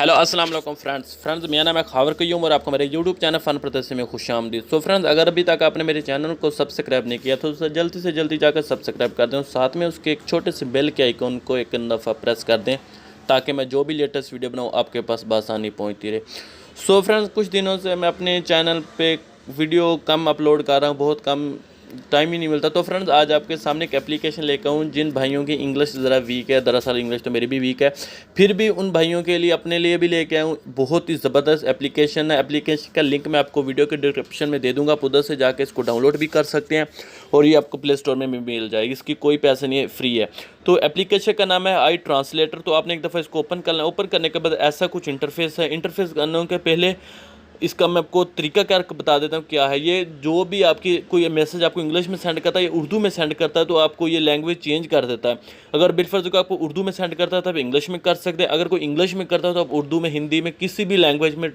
Hello अस्सलाम वालेकुम friends मेरा नाम है खावर कयूम और आपको मेरे यूट्यूब चैनल फ़न प्रदर्शन में खुशामदीद। सो फ्रेंड्स, अगर अभी तक आपने मेरे चैनल को सब्सक्राइब नहीं किया तो उसे जल्दी से जल्दी जाकर सब्सक्राइब कर दें। साथ में उसके एक छोटे से बेल के आइकन को एक दफ़ा प्रेस कर दें ताकि मैं जो भी लेटेस्ट वीडियो बनाऊँ आपके पास बआसानी पहुँचती रहे। सो फ्रेंड्स, कुछ दिनों से मैं अपने चैनल पर वीडियो कम अपलोड कर रहा हूँ, बहुत कम टाइम ही नहीं मिलता। तो फ्रेंड्स, आज आपके सामने एक एप्लीकेशन लेकर आऊँ जिन भाइयों की इंग्लिश ज़रा वीक है। दरअसल इंग्लिश तो मेरी भी वीक है, फिर भी उन भाइयों के लिए अपने लिए भी लेके आऊँ। बहुत ही ज़बरदस्त एप्लीकेशन है। एप्लीकेशन का लिंक मैं आपको वीडियो के डिस्क्रिप्शन में दे दूँगा, आप उधर से जाके इसको डाउनलोड भी कर सकते हैं और ये आपको प्ले स्टोर में भी मिल जाएगी। इसकी कोई पैसा नहीं है, फ्री है। तो एप्लीकेशन का नाम है आई ट्रांसलेटर। तो आपने एक दफ़ा इसको ओपन करना है। ओपन करने के बाद ऐसा कुछ इंटरफेस है। इंटरफेस करने के पहले इसका मैं आपको तरीका क्या बता देता हूँ क्या है। ये जो भी आपकी कोई मैसेज आपको इंग्लिश में सेंड करता है या उर्दू में सेंड करता है तो आपको ये लैंग्वेज चेंज कर देता है। अगर बिलफर्ज को आपको उर्दू में सेंड करता है तो आप इंग्लिश में कर सकते हैं। अगर कोई इंग्लिश में करता है तो आप उर्दू में, हिंदी में, किसी भी लैंग्वेज में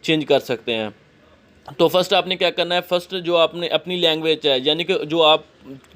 चेंज कर सकते हैं। तो फर्स्ट आपने क्या करना है, फर्स्ट जो आपने अपनी लैंग्वेज है यानी कि जो आप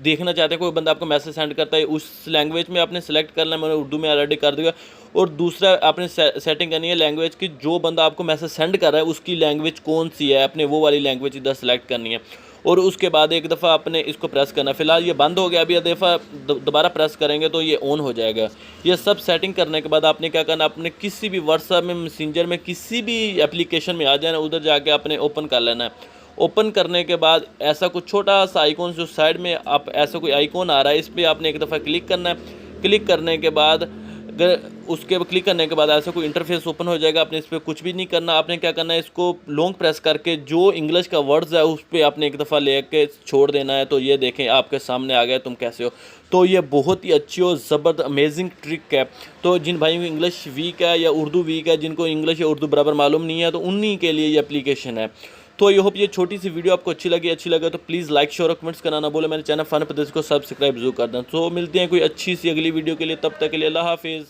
देखना चाहते हैं, कोई बंदा आपको मैसेज सेंड करता है उस लैंग्वेज में आपने सेलेक्ट करना है। मैंने उर्दू में ऑलरेडी कर दिया। और दूसरा आपने सेटिंग करनी है लैंग्वेज की, जो बंदा आपको मैसेज सेंड कर रहा है उसकी लैंग्वेज कौन सी है, आपने वो वाली लैंग्वेज इधर सेलेक्ट करनी है। और उसके बाद एक दफ़ा आपने इसको प्रेस करना है। फिलहाल ये बंद हो गया, अभी दफ़ा दोबारा प्रेस करेंगे तो ये ऑन हो जाएगा। ये सब सेटिंग करने के बाद आपने क्या करना, आपने किसी भी व्हाट्सएप में, मैसेंजर में, किसी भी एप्लीकेशन में आ जाना, उधर जाके आपने ओपन कर लेना है। ओपन करने के बाद ऐसा कुछ छोटा सा आइकॉन जो साइड में आप ऐसा कोई आइकॉन आ रहा है, इस पर आपने एक दफ़ा क्लिक करना है। क्लिक करने के बाद अगर उसके क्लिक करने के बाद ऐसा कोई इंटरफेस ओपन हो जाएगा। आपने इस पर कुछ भी नहीं करना। आपने क्या करना है, इसको लॉन्ग प्रेस करके जो इंग्लिश का वर्ड्स है उस पर आपने एक दफ़ा लेके छोड़ देना है। तो ये देखें आपके सामने आ गया तुम कैसे हो। तो ये बहुत ही अच्छी और ज़बरदस्त अमेजिंग ट्रिक है। तो जिन भाइयों की इंग्लिश वीक है या उर्दू वीक है, जिनको इंग्लिश या उर्दू बराबर मालूम नहीं है, तो उन्हीं के लिए ये एप्लीकेशन है। तो ये होप ये छोटी सी वीडियो आपको अच्छी लगे तो प्लीज़ लाइक, शेयर और कमेंट्स करना ना बोले। मेरे चैनल फन प्रदेश को सब्सक्राइब जरूर कर दें। तो मिलते हैं कोई अच्छी सी अगली वीडियो के लिए, तब तक के लिए अल्लाह हाफिज़।